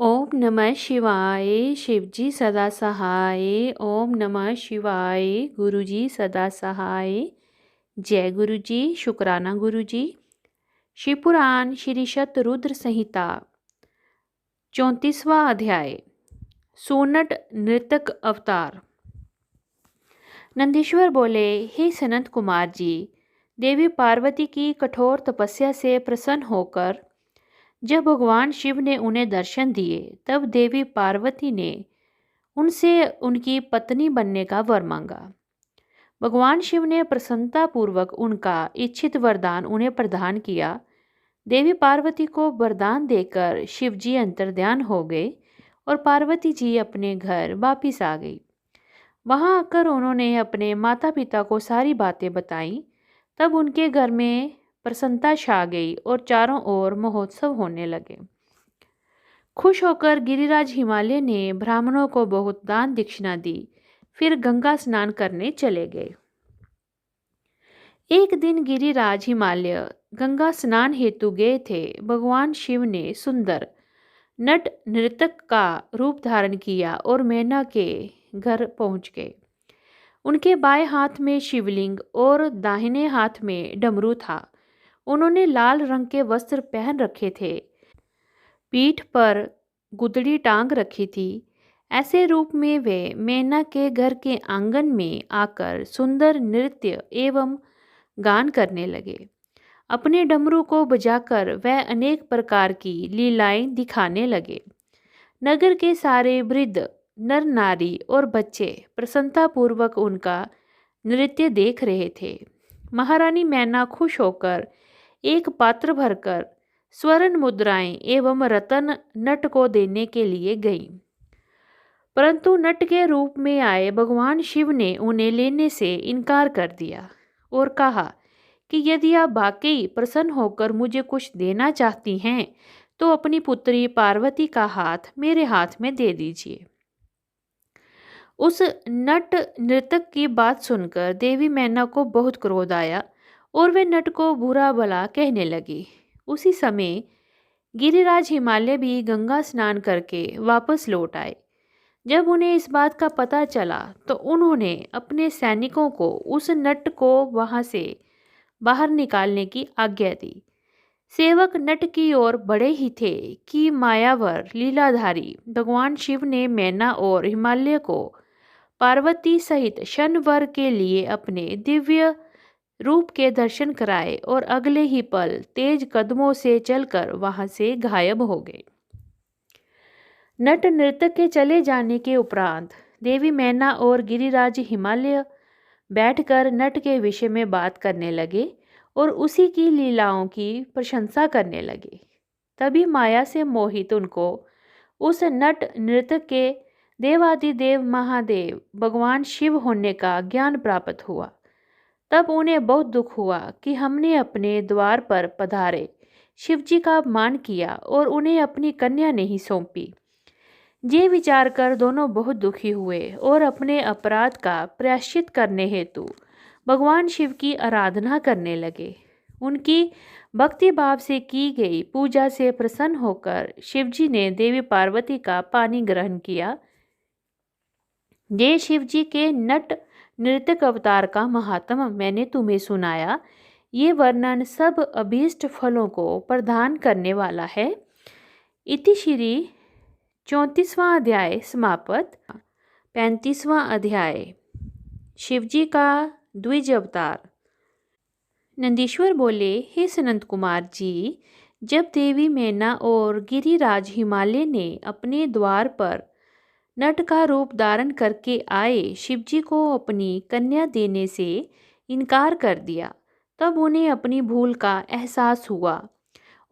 ओम नमः शिवाय। शिवजी सदा सहाय। ओम नमः शिवाय। गुरुजी सदा सहाय। जय गुरुजी। शुक्राना गुरुजी। शिवपुराण श्री शतरुद्र संहिता 34वां अध्याय सोनट नृतक अवतार। नंदीश्वर बोले, हे सनत कुमार जी, देवी पार्वती की कठोर तपस्या से प्रसन्न होकर जब भगवान शिव ने उन्हें दर्शन दिए, तब देवी पार्वती ने उनसे उनकी पत्नी बनने का वर मांगा। भगवान शिव ने प्रसन्नतापूर्वक उनका इच्छित वरदान उन्हें प्रदान किया। देवी पार्वती को वरदान देकर शिवजी अंतर्ध्यान हो गए और पार्वती जी अपने घर वापिस आ गई। वहां आकर उन्होंने अपने माता पिता को सारी बातें बताईं। तब उनके घर में प्रसन्नता छा गई और चारों ओर महोत्सव होने लगे। खुश होकर गिरिराज हिमालय ने ब्राह्मणों को बहुत दान दक्षिणा दी, फिर गंगा स्नान करने चले गए। एक दिन गिरिराज हिमालय गंगा स्नान हेतु गए थे। भगवान शिव ने सुंदर नट नर्तक का रूप धारण किया और मैना के घर पहुंच गए। उनके बाएं हाथ में शिवलिंग और दाहिने हाथ में डमरू था। उन्होंने लाल रंग के वस्त्र पहन रखे थे, पीठ पर गुदड़ी टांग रखी थी। ऐसे रूप में वे मैना के घर के आंगन में आकर सुंदर नृत्य एवं गान करने लगे। अपने डमरू को बजाकर वह अनेक प्रकार की लीलाएं दिखाने लगे। नगर के सारे वृद्ध, नर नारी और बच्चे प्रसन्नतापूर्वक उनका नृत्य देख रहे थे। महारानी मैना खुश होकर एक पात्र भरकर स्वर्ण मुद्राएं एवं रतन नट को देने के लिए गई, परंतु नट के रूप में आए भगवान शिव ने उन्हें लेने से इनकार कर दिया और कहा कि यदि आप वाकई प्रसन्न होकर मुझे कुछ देना चाहती हैं तो अपनी पुत्री पार्वती का हाथ मेरे हाथ में दे दीजिए। उस नट नर्तक की बात सुनकर देवी मैना को बहुत क्रोध आया और वे नट को बुरा भला कहने लगी। उसी समय गिरिराज हिमालय भी गंगा स्नान करके वापस लौट आए। जब उन्हें इस बात का पता चला तो उन्होंने अपने सैनिकों को उस नट को वहां से बाहर निकालने की आज्ञा दी। सेवक नट की ओर बड़े ही थे कि मायावर लीलाधारी भगवान शिव ने मैना और हिमालय को पार्वती सहित शनिवार के लिए अपने दिव्य रूप के दर्शन कराए और अगले ही पल तेज कदमों से चलकर वहां से गायब हो गए। नट नृतक के चले जाने के उपरांत देवी मैना और गिरिराज हिमालय बैठकर नट के विषय में बात करने लगे और उसी की लीलाओं की प्रशंसा करने लगे। तभी माया से मोहित उनको उस नट नृतक के देवादिदेव महादेव भगवान शिव होने का ज्ञान प्राप्त हुआ। तब उन्हें बहुत दुख हुआ कि हमने अपने द्वार पर पधारे शिवजी का अपमान किया और उन्हें अपनी कन्या नहीं सौंपी। ये विचार कर दोनों बहुत दुखी हुए और अपने अपराध का प्रायश्चित करने हेतु भगवान शिव की आराधना करने लगे। उनकी भक्ति भाव से की गई पूजा से प्रसन्न होकर शिवजी ने देवी पार्वती का पानी ग्रहण किया। ये शिवजी के नट नृतक अवतार का महात्म मैंने तुम्हें सुनाया। ये वर्णन सब अभीष्ट फलों को प्रदान करने वाला है। इति श्री 34वां अध्याय समाप्त। 35वां अध्याय शिवजी का द्विज अवतार। नंदीश्वर बोले, हे सनत कुमार जी, जब देवी मैना और गिरिराज हिमालय ने अपने द्वार पर नट का रूप धारण करके आए शिवजी को अपनी कन्या देने से इनकार कर दिया, तब उन्हें अपनी भूल का एहसास हुआ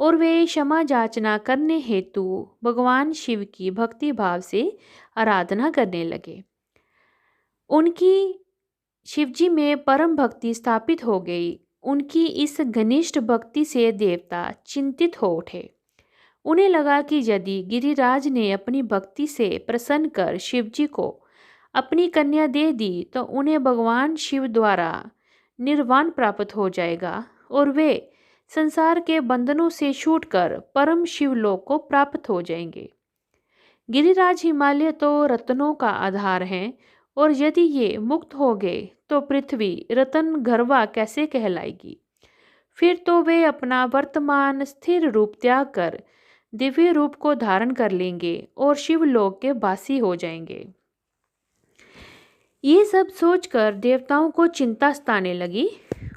और वे क्षमा याचना करने हेतु भगवान शिव की भक्ति भाव से आराधना करने लगे। उनकी शिवजी में परम भक्ति स्थापित हो गई। उनकी इस घनिष्ठ भक्ति से देवता चिंतित हो उठे। उन्हें लगा कि यदि गिरिराज ने अपनी भक्ति से प्रसन्न कर शिवजी को अपनी कन्या दे दी तो उन्हें भगवान शिव द्वारा निर्वाण प्राप्त हो जाएगा और वे संसार के बंधनों से छूटकर परम शिवलोक को प्राप्त हो जाएंगे। गिरिराज हिमालय तो रत्नों का आधार हैं, और यदि ये मुक्त हो गए तो पृथ्वी रतन गर्वा कैसे कहलाएगी। फिर तो वे अपना वर्तमान स्थिर रूप त्याग कर दिव्य रूप को धारण कर लेंगे और शिवलोक के वासी हो जाएंगे। ये सब सोचकर देवताओं को चिंता सताने लगी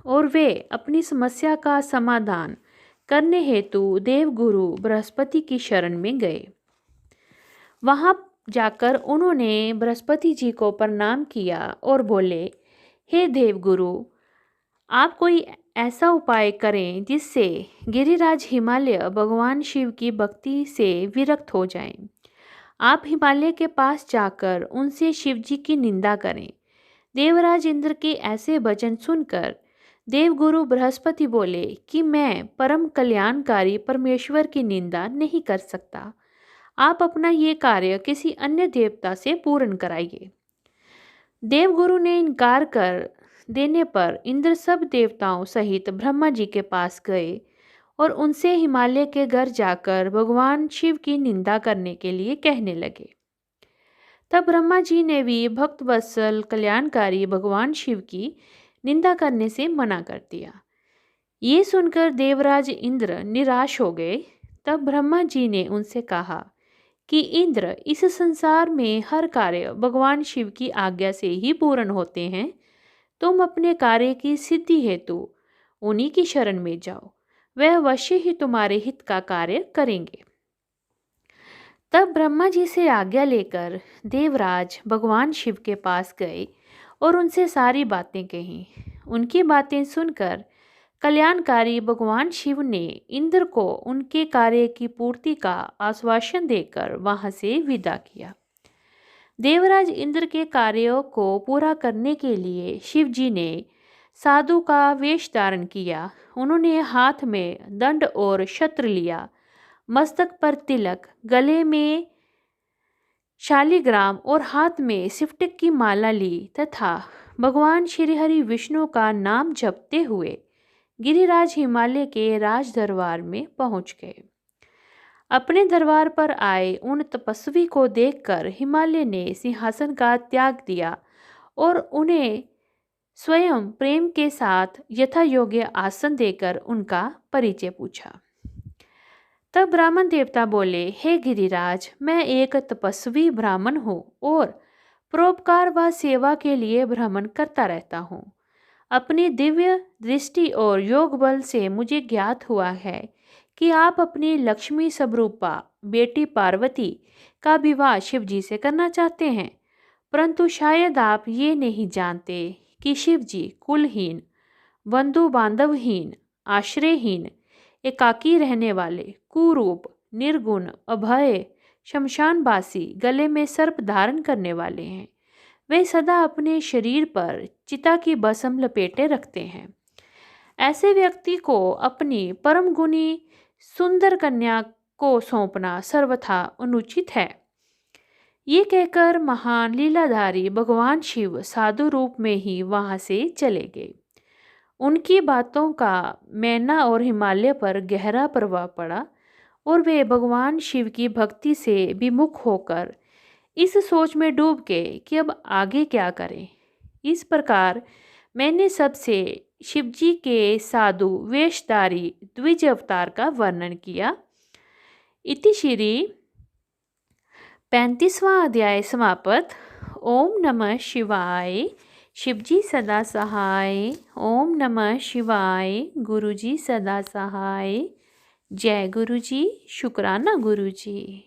और वे अपनी समस्या का समाधान करने हेतु देवगुरु बृहस्पति की शरण में गए। वहां जाकर उन्होंने बृहस्पति जी को प्रणाम किया और बोले, हे देवगुरु, आप कोई ऐसा उपाय करें जिससे गिरिराज हिमालय भगवान शिव की भक्ति से विरक्त हो जाएं। आप हिमालय के पास जाकर उनसे शिव जी की निंदा करें। देवराज इंद्र के ऐसे वचन सुनकर देवगुरु बृहस्पति बोले कि मैं परम कल्याणकारी परमेश्वर की निंदा नहीं कर सकता। आप अपना ये कार्य किसी अन्य देवता से पूर्ण कराइए। देवगुरु ने इनकार कर देने पर इंद्र सब देवताओं सहित ब्रह्मा जी के पास गए और उनसे हिमालय के घर जाकर भगवान शिव की निंदा करने के लिए कहने लगे। तब ब्रह्मा जी ने भी भक्त वत्सल कल्याणकारी भगवान शिव की निंदा करने से मना कर दिया। ये सुनकर देवराज इंद्र निराश हो गए। तब ब्रह्मा जी ने उनसे कहा कि इंद्र, इस संसार में हर कार्य भगवान शिव की आज्ञा से ही पूर्ण होते हैं। तुम अपने कार्य की सिद्धि हेतु उन्हीं की शरण में जाओ, वह अवश्य ही तुम्हारे हित का कार्य करेंगे। तब ब्रह्मा जी से आज्ञा लेकर देवराज भगवान शिव के पास गए और उनसे सारी बातें कहीं। उनकी बातें सुनकर कल्याणकारी भगवान शिव ने इंद्र को उनके कार्य की पूर्ति का आश्वासन देकर वहां से विदा किया। देवराज इंद्र के कार्यों को पूरा करने के लिए शिव जी ने साधु का वेश धारण किया। उन्होंने हाथ में दंड और शस्त्र लिया, मस्तक पर तिलक, गले में शालिग्राम और हाथ में सिफ्टिक की माला ली तथा भगवान श्री हरि विष्णु का नाम जपते हुए गिरिराज हिमालय के राज दरबार में पहुंच गए। अपने दरबार पर आए उन तपस्वी को देखकर हिमालय ने सिंहासन का त्याग दिया और उन्हें स्वयं प्रेम के साथ यथा योग्य आसन देकर उनका परिचय पूछा। तब ब्राह्मण देवता बोले, हे गिरिराज, मैं एक तपस्वी ब्राह्मण हूँ और परोपकार व सेवा के लिए भ्रमण करता रहता हूँ। अपनी दिव्य दृष्टि और योग बल से मुझे ज्ञात हुआ है कि आप अपनी लक्ष्मी स्वरूपा बेटी पार्वती का विवाह शिव जी से करना चाहते हैं, परंतु शायद आप ये नहीं जानते कि शिव जी कुलहीन, बंधु बांधवहीन, आश्रयहीन, एकाकी रहने वाले, कुरूप, निर्गुण, अभय, शमशानवासी, गले में सर्प धारण करने वाले हैं। वे सदा अपने शरीर पर चिता की भस्म लपेटे रखते हैं। ऐसे व्यक्ति को अपनी परम गुणी सुंदर कन्या को सौंपना सर्वथा अनुचित है। ये कहकर महान लीलाधारी भगवान शिव साधु रूप में ही वहां से चले गए। उनकी बातों का मैना और हिमालय पर गहरा प्रभाव पड़ा और वे भगवान शिव की भक्ति से विमुख होकर इस सोच में डूब गए कि अब आगे क्या करें। इस प्रकार मैंने सबसे शिवजी के साधु वेशधारी द्विज अवतार का वर्णन किया। इति श्री 35वां अध्याय समाप्त। ओम नमः शिवाय। शिवजी सदा सहाय। ओम नमः शिवाय। गुरुजी सदा सहाय। जय गुरुजी। शुक्राना गुरुजी।